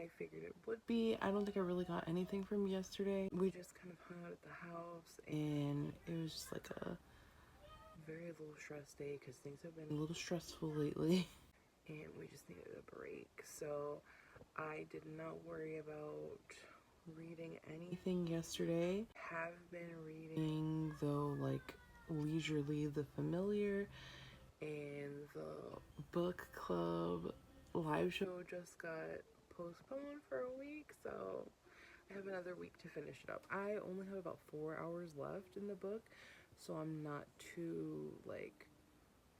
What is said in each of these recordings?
I figured it would be. I don't think I really got anything from yesterday. We just kind of hung out at the house, and it was just like a very little stress day because things have been a little stressful lately and we just needed a break. So I did not worry about reading anything yesterday. Have been reading though, like leisurely, The Familiar, and the book club live show just got postponed for a week, so I have another week to finish it up. I only have about 4 hours left in the book, so I'm not too like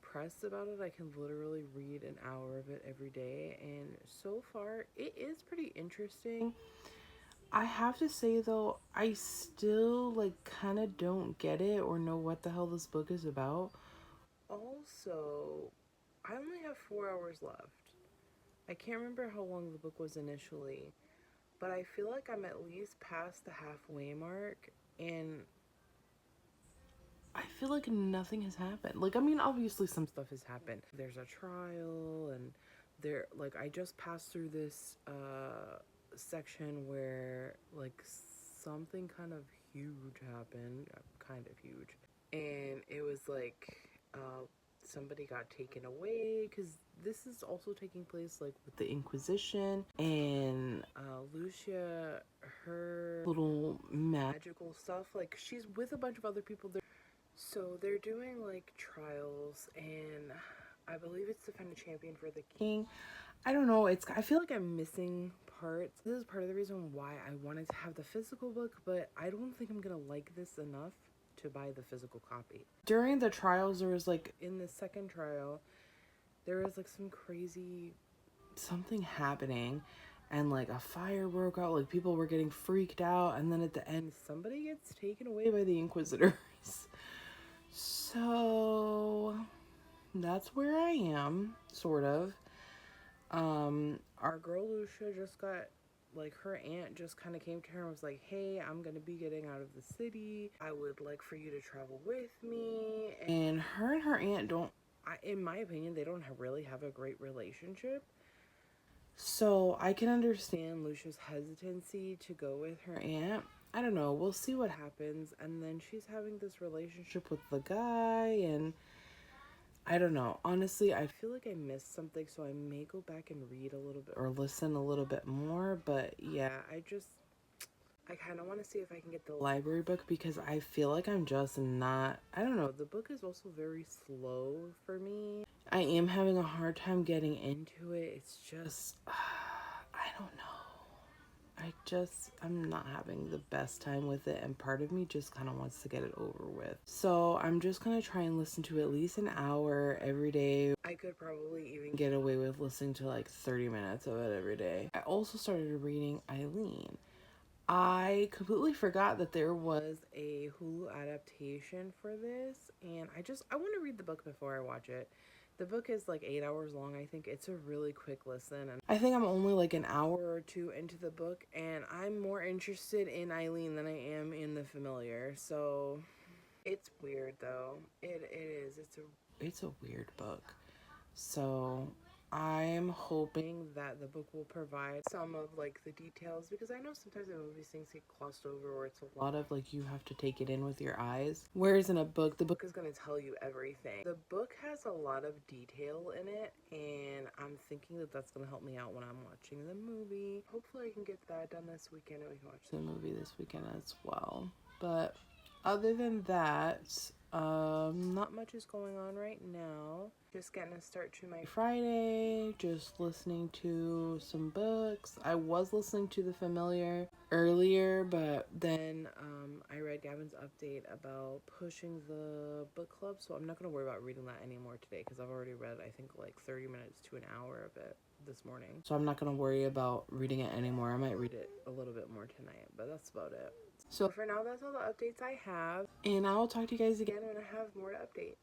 pressed about it. I can literally read an hour of it every day, and so far it is pretty interesting. I have to say though, I still like kind of don't get it or know what the hell this book is about. Also, I only have 4 hours left. I can't remember how long the book was initially, but I feel like I'm at least past the halfway mark, and I feel like nothing has happened. Like, I mean, obviously some stuff has happened. There's a trial, and like, I just passed through this section where like something kind of huge happened, kind of huge, and it was like somebody got taken away, because this is also taking place like with the Inquisition, and Lucia, her little magical stuff, like she's with a bunch of other people there. So they're doing like trials, and I believe it's to find a champion for the king. I don't know, I feel like I'm missing parts. This is part of the reason why I wanted to have the physical book, but I don't think I'm gonna like this enough to buy the physical copy. During the trials, there was like, in the second trial, there was like some crazy something happening, and like a fire broke out, like people were getting freaked out, and then at the end somebody gets taken away by the Inquisitors. So that's where I am, sort of. Our girl Lucia just got, like, her aunt just kind of came to her and was like, hey, I'm gonna be getting out of the city. I would like for you to travel with me. And her aunt don't, in my opinion, they don't really have a great relationship. So I can understand Lucia's hesitancy to go with her aunt. I don't know, we'll see what happens. And then she's having this relationship with the guy, and I don't know. Honestly, I feel like I missed something, so I may go back and read a little bit or listen a little bit more. But yeah, I kind of want to see if I can get the library book, because I feel like I'm just not, I don't know. The book is also very slow for me. I am having a hard time getting into it. It's just, I don't know. I'm not having the best time with it, and part of me just kind of wants to get it over with. So I'm just gonna try and listen to at least an hour every day. I could probably even get away with listening to like 30 minutes of it every day. I also started reading Eileen. I completely forgot that there was a Hulu adaptation for this, and I want to read the book before I watch it. The book is like 8 hours long. I think it's a really quick listen, and I think I'm only like an hour or two into the book, and I'm more interested in Eileen than I am in The Familiar. So it's weird though. It is. It's a weird book. So I'm hoping that the book will provide some of like the details, because I know sometimes in movies things get glossed over, or it's a lot of like you have to take it in with your eyes, whereas in a book, the book is going to tell you everything. The book has a lot of detail in it, and I'm thinking that that's going to help me out when I'm watching the movie. Hopefully I can get that done this weekend, and we can watch the movie this weekend as well. But other than that, not much is going on right now. Just getting a start to my Friday, just listening to some books. I was listening to The Familiar earlier, but then I read Gavin's update about pushing the book club, so I'm not going to worry about reading that anymore today, because I've already read, I think, like 30 minutes to an hour of it this morning. So I'm not going to worry about reading it anymore. I might read it a little bit more tonight, but that's about it. So for now, that's all the updates I have, and I will talk to you guys again when I have more to update.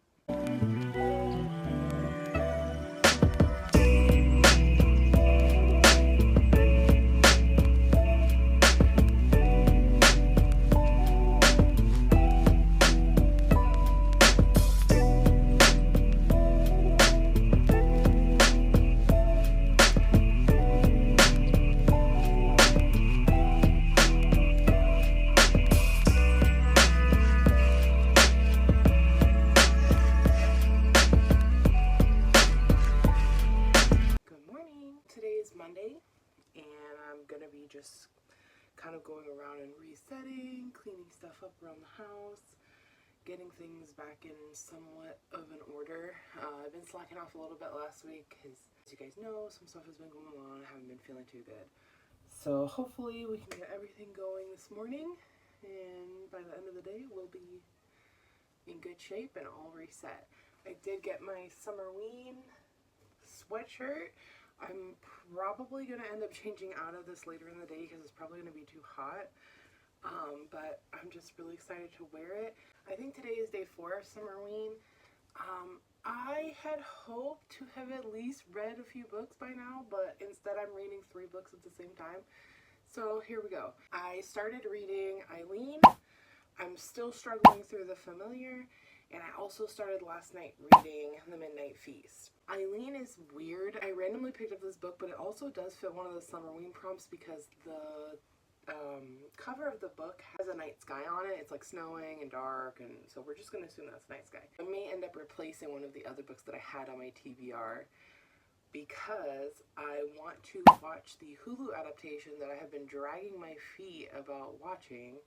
kind of going around and resetting, cleaning stuff up around the house, getting things back in somewhat of an order. I've been slacking off a little bit last week because, as you guys know, some stuff has been going on. I haven't been feeling too good. So hopefully we can get everything going this morning, and by the end of the day we'll be in good shape and all reset. I did get my Summerween sweatshirt. I'm probably going to end up changing out of this later in the day because it's probably going to be too hot. But I'm just really excited to wear it. I think today is day 4 of Summerween. I had hoped to have at least read a few books by now, but instead I'm reading 3 books at the same time. So here we go. I started reading Eileen. I'm still struggling through The Familiar, and I also started last night reading The Midnight Feast. Eileen is weird. I randomly picked up this book, but it also does fit one of the Summerween prompts because the cover of the book has a night sky on it. It's like snowing and dark, and so we're just gonna assume that's night sky. I may end up replacing one of the other books that I had on my TBR because I want to watch the Hulu adaptation that I have been dragging my feet about watching,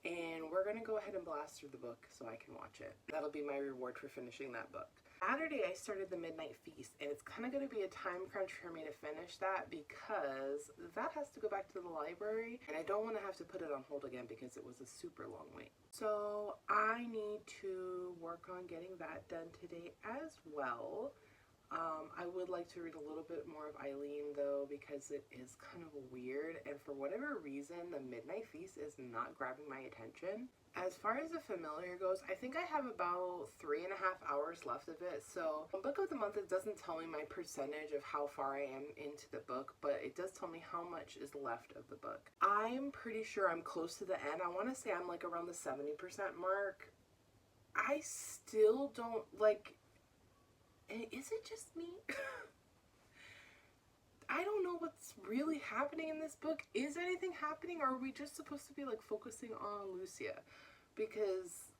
and we're gonna go ahead and blast through the book so I can watch it. That'll be my reward for finishing that book. Saturday I started The Midnight Feast, and it's kind of going to be a time crunch for me to finish that because that has to go back to the library, and I don't want to have to put it on hold again because it was a super long wait. So I need to work on getting that done today as well. I would like to read a little bit more of Eileen though because it is kind of weird, and for whatever reason The Midnight Feast is not grabbing my attention. As far as The Familiar goes, I think I have about 3.5 hours left of it. So book of the month, it doesn't tell me my percentage of how far I am into the book, but it does tell me how much is left of the book. I'm pretty sure I'm close to the end. I want to say I'm like around the 70% mark. I still don't like... Is it just me? I don't know what's really happening in this book. Is anything happening, or are we just supposed to be like focusing on Lucia? Because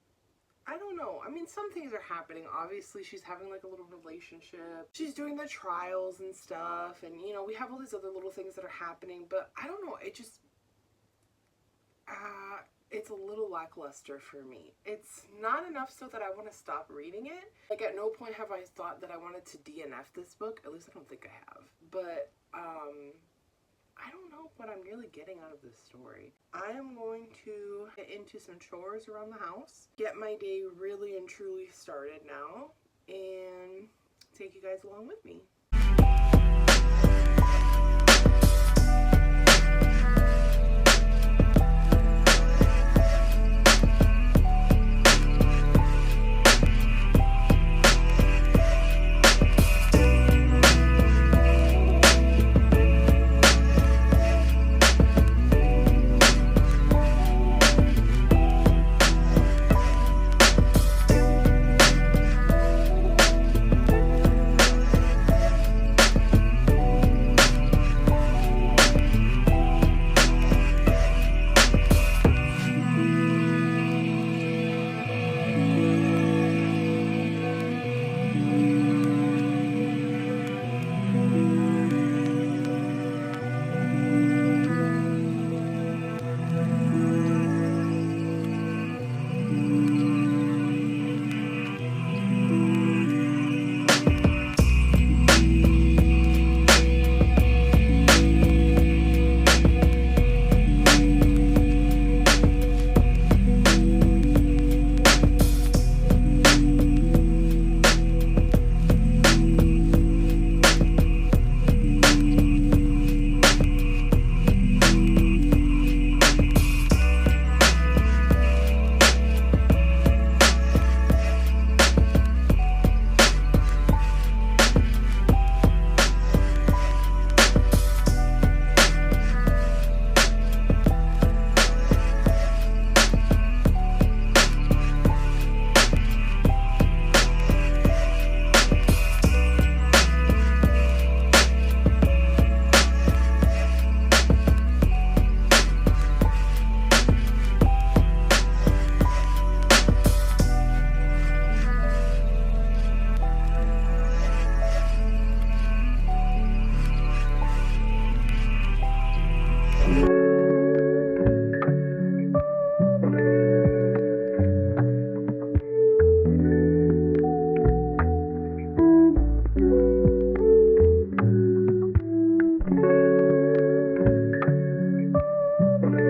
I don't know. I mean, some things are happening. Obviously, she's having like a little relationship. She's doing the trials and stuff, and you know, we have all these other little things that are happening, but I don't know. It just it's a little lackluster for me. It's not enough so that I want to stop reading it. Like, at no point have I thought that I wanted to DNF this book. At least I don't think I have. But, I don't know what I'm really getting out of this story. I am going to get into some chores around the house, get my day really and truly started now, and take you guys along with me. So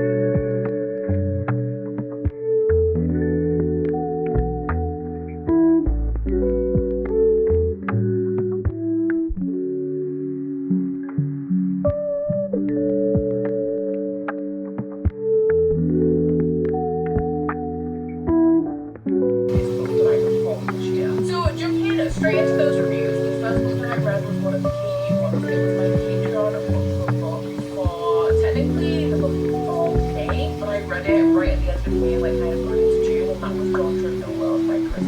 jumping straight into those reviews, the first book that I read was one of the key ones. It was my Patreon book for technically the book for May, but I read it right at the end of May, like kind of going into June, and that was Gone Through the World by Chris.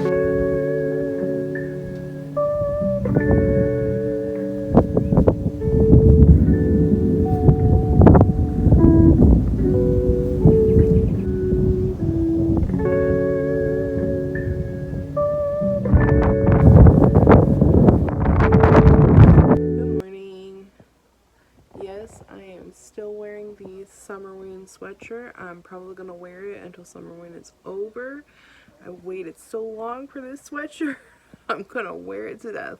Good morning. Yes, I am still wearing the Summerween sweatshirt. I'm probably gonna wear it until Summerween is over. I waited so long for this sweatshirt. I'm gonna wear it to death.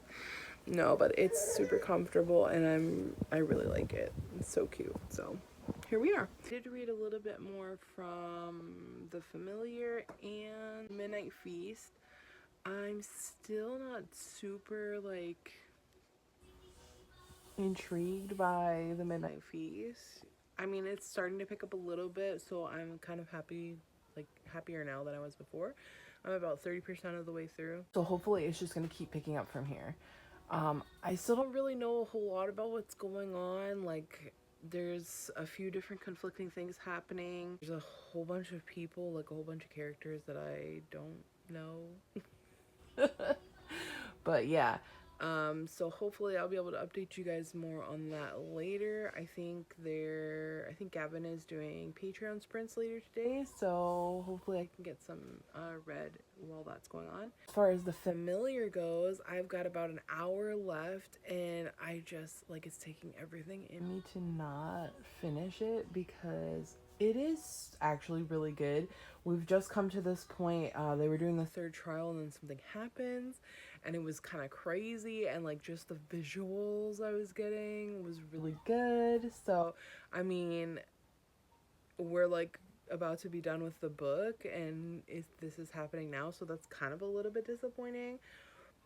No, but it's super comfortable and I really like it. It's so cute. So here we are. I did read a little bit more from The Familiar and Midnight Feast. I'm still not super like intrigued by The Midnight Feast. I mean, it's starting to pick up a little bit, so I'm kind of happy, like happier now than I was before. I'm about 30% of the way through. So hopefully it's just going to keep picking up from here. I still don't really know a whole lot about what's going on. Like, there's a few different conflicting things happening. There's a whole bunch of people, like a whole bunch of characters that I don't know. But yeah, so hopefully I'll be able to update you guys more on that later. I think Gavin is doing Patreon sprints later today, so hopefully I can get some read while that's going on. As far as The Familiar goes, I've got about an hour left, and I just, like, it's taking everything in me to not finish it because it is actually really good. We've just come to this point. They were doing the third trial and then something happens and it was kind of crazy, and like just the visuals I was getting was really good. So I mean, we're like about to be done with the book and this is happening now, so that's kind of a little bit disappointing.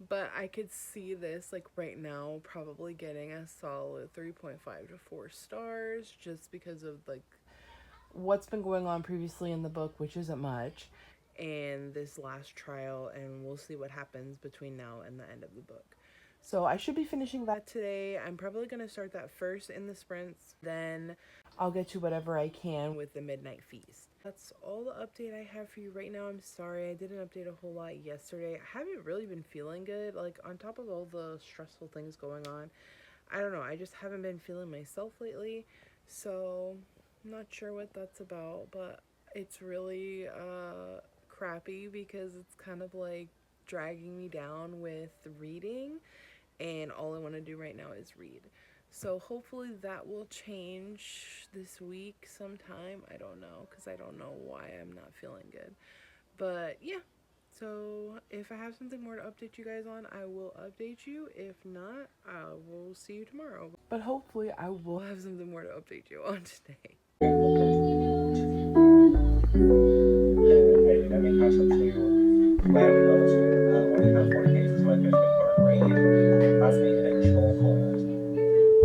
But I could see this like right now probably getting a solid 3.5 to 4 stars just because of like what's been going on previously in the book, which isn't much, and this last trial, and we'll see what happens between now and the end of the book. So I should be finishing that today. I'm probably going to start that first in the sprints, then I'll get to whatever I can with the Midnight Feast. That's all the update I have for you right now. I'm sorry I didn't update a whole lot yesterday. I haven't really been feeling good, like on top of all the stressful things going on. I don't know, I just haven't been feeling myself lately, so I'm not sure what that's about, but it's really crappy because it's kind of like dragging me down with reading, and all I want to do right now is read. So hopefully that will change this week sometime. I don't know, because I don't know why I'm not feeling good. But yeah, so if I have something more to update you guys on, I will update you. If not, I will see you tomorrow. But hopefully I will have something more to update you on today. Let me catch up to where we got to. When you have 40 cases where there's been burn rate, that's needed a chokehold.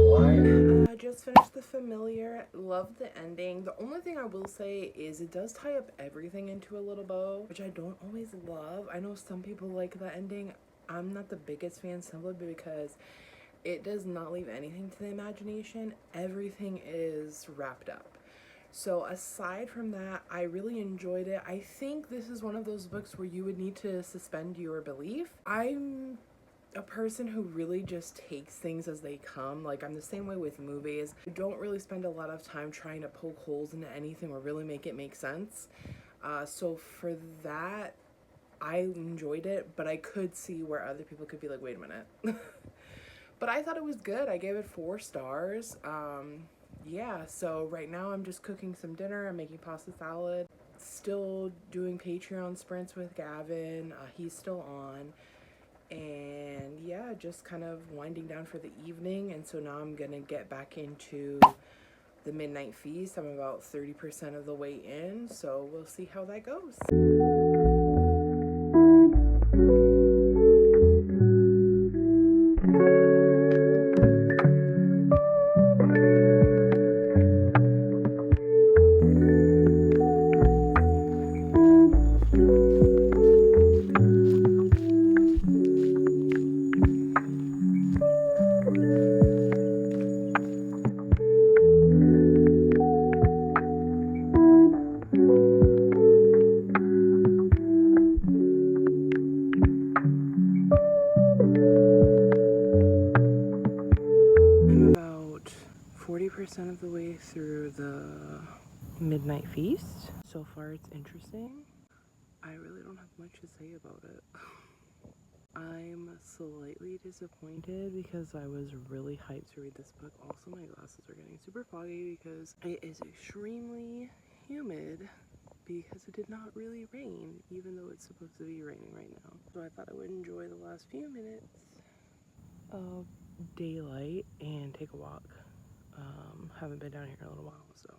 Why? I just finished The Familiar. Love the ending. The only thing I will say is it does tie up everything into a little bow, which I don't always love. I know some people like the ending. I'm not the biggest fan simply because it does not leave anything to the imagination. Everything is wrapped up. So aside from that, I really enjoyed it. I think this is one of those books where you would need to suspend your belief. I'm a person who really just takes things as they come. Like, I'm the same way with movies. I don't really spend a lot of time trying to poke holes into anything or really make it make sense. So for that, I enjoyed it, but I could see where other people could be like, wait a minute. But I thought it was good. I gave it 4 stars. Yeah, so right now I'm just cooking some dinner. I'm making pasta salad. Still doing Patreon sprints with Gavin. He's still on. And yeah, just kind of winding down for the evening. And so now I'm gonna get back into the midnight feast. I'm about 30% of the way in, so we'll see how that goes. I'm about 40% of the way through the midnight feast. So far it's interesting. I really don't have much to say about it. I'm slightly disappointed because I was really hyped to read this book. Also, my glasses are getting super foggy because it is extremely humid because it did not really rain, even though it's supposed to be raining right now. So I thought I would enjoy the last few minutes of daylight and take a walk. Haven't been down here in a little while, so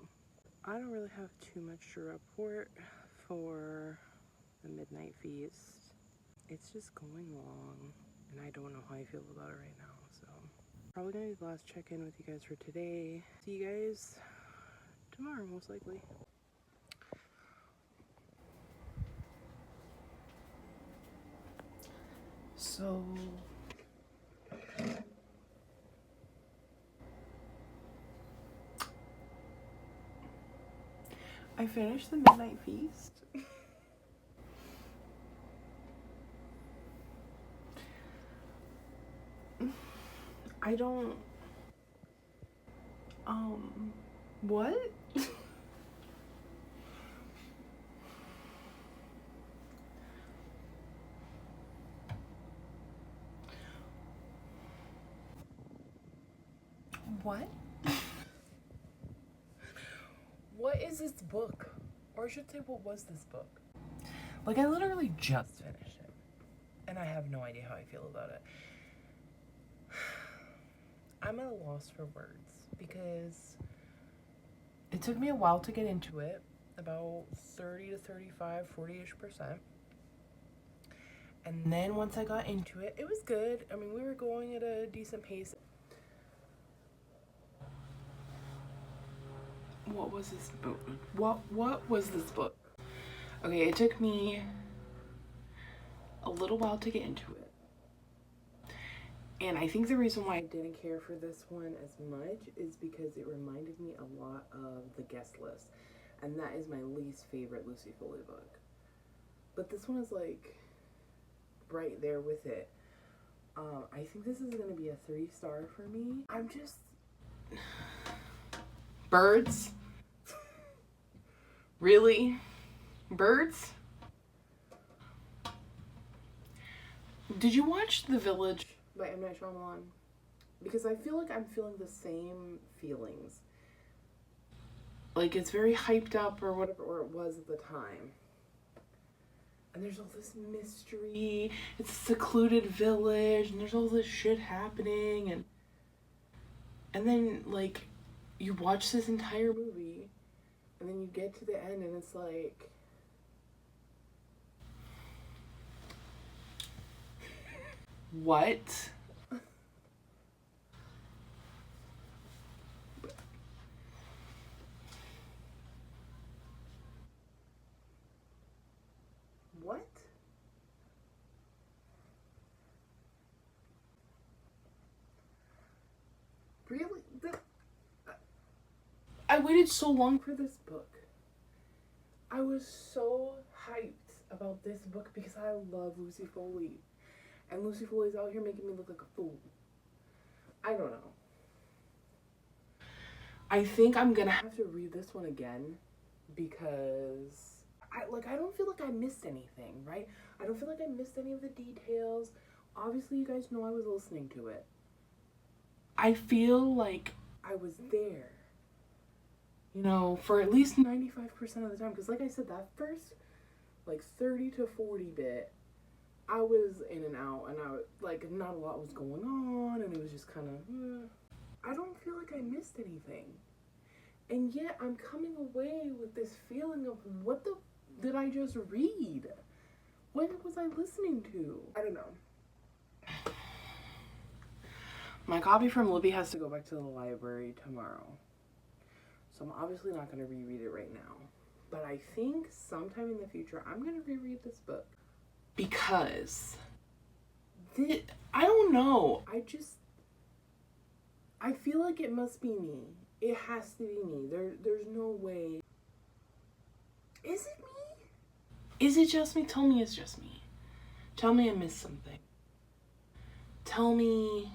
I don't really have too much to report for the midnight feast. It's just going long, and I don't know how I feel about it right now, so probably gonna be the last check-in with you guys for today. See you guys tomorrow, most likely. So I finished the midnight feast. I don't what? What? What is this book? Or I should say, what was this book? Like, I literally just finished it, and I have no idea how I feel about it. I'm at a loss for words because it took me a while to get into it, about 30 to 35, 40-ish%. And then once I got into it, it was good. I mean, we were going at a decent pace. What was this book? What was this book? Okay, it took me a little while to get into it. And I think the reason why I didn't care for this one as much is because it reminded me a lot of The Guest List. And that is my least favorite Lucy Foley book. But this one is like right there with it. I think this is gonna be a 3-star for me. I'm just... Birds? Really? Birds? Did you watch The Village by M. Night Shyamalan? Because I feel like I'm feeling the same feelings. Like, it's very hyped up or whatever, or it was at the time. And there's all this mystery. It's a secluded village, and there's all this shit happening, and then, like, you watch this entire movie, and then you get to the end, and it's like... What? What? Really? I waited so long for this book. I was so hyped about this book because I love Lucy Foley. And Lucy Foley's out here making me look like a fool. I don't know. I think I'm gonna have to read this one again because I don't feel like I missed anything, right? I don't feel like I missed any of the details. Obviously, you guys know I was listening to it. I feel like I was there, you know, for at least 95% of the time. Because like I said, that first, like, 30 to 40 bit, I was in and out, and like, not a lot was going on, and it was just kind of, I don't feel like I missed anything. And yet I'm coming away with this feeling of what the did I just read? What was I listening to? I don't know. My copy from Libby has to go back to the library tomorrow. So I'm obviously not going to reread it right now. But I think sometime in the future I'm going to reread this book. Because I don't know. I feel like it must be me. It has to be me. There's no way. Is it me? Is it just me? Tell me it's just me. Tell me I missed something. Tell me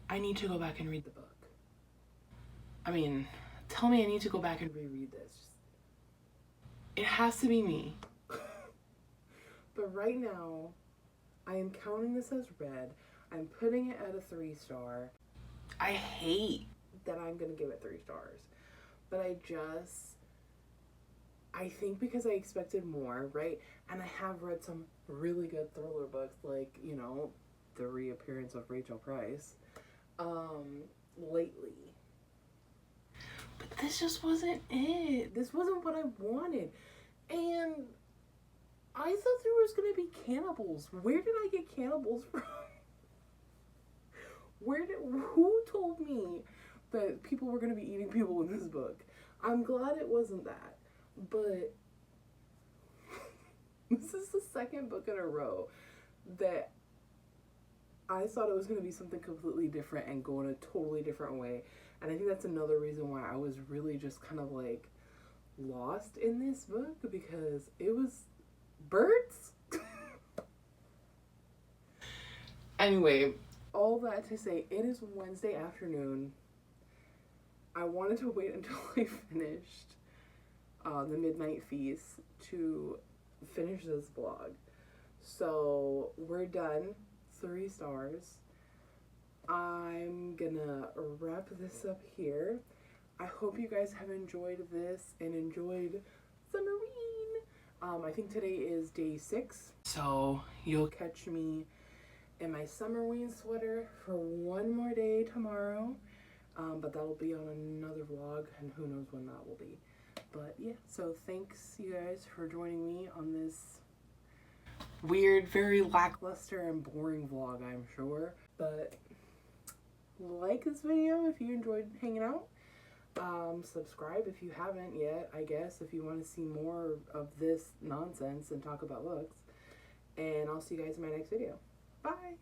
I need to go back and read the book. I mean, tell me I need to go back and reread this. It has to be me. But right now, I am counting this as read. I'm putting it at a 3-star. I hate that I'm going to give it 3 stars. But I think because I expected more, right? And I have read some really good thriller books, like, you know, the reappearance of Rachel Price, lately. But this just wasn't it. This wasn't what I wanted. And I thought there was going to be cannibals. Where did I get cannibals from? Who told me that people were going to be eating people in this book? I'm glad it wasn't that. But this is the second book in a row that I thought it was going to be something completely different and go in a totally different way. And I think that's another reason why I was really just kind of like lost in this book, because it was birds. Anyway, all that to say, it is Wednesday afternoon. I wanted to wait until I finished the Midnight Feast to finish this vlog. So we're done. 3 stars. I'm gonna wrap this up here. I hope you guys have enjoyed this and enjoyed Summerween. I think today is day 6, so you'll catch me in my Summerween sweater for one more day tomorrow. But that'll be on another vlog, and who knows when that will be. But yeah, so thanks you guys for joining me on this weird, very lackluster and boring vlog, I'm sure. But like this video if you enjoyed hanging out. Subscribe if you haven't yet, I guess, if you want to see more of this nonsense and talk about books. And I'll see you guys in my next video. Bye!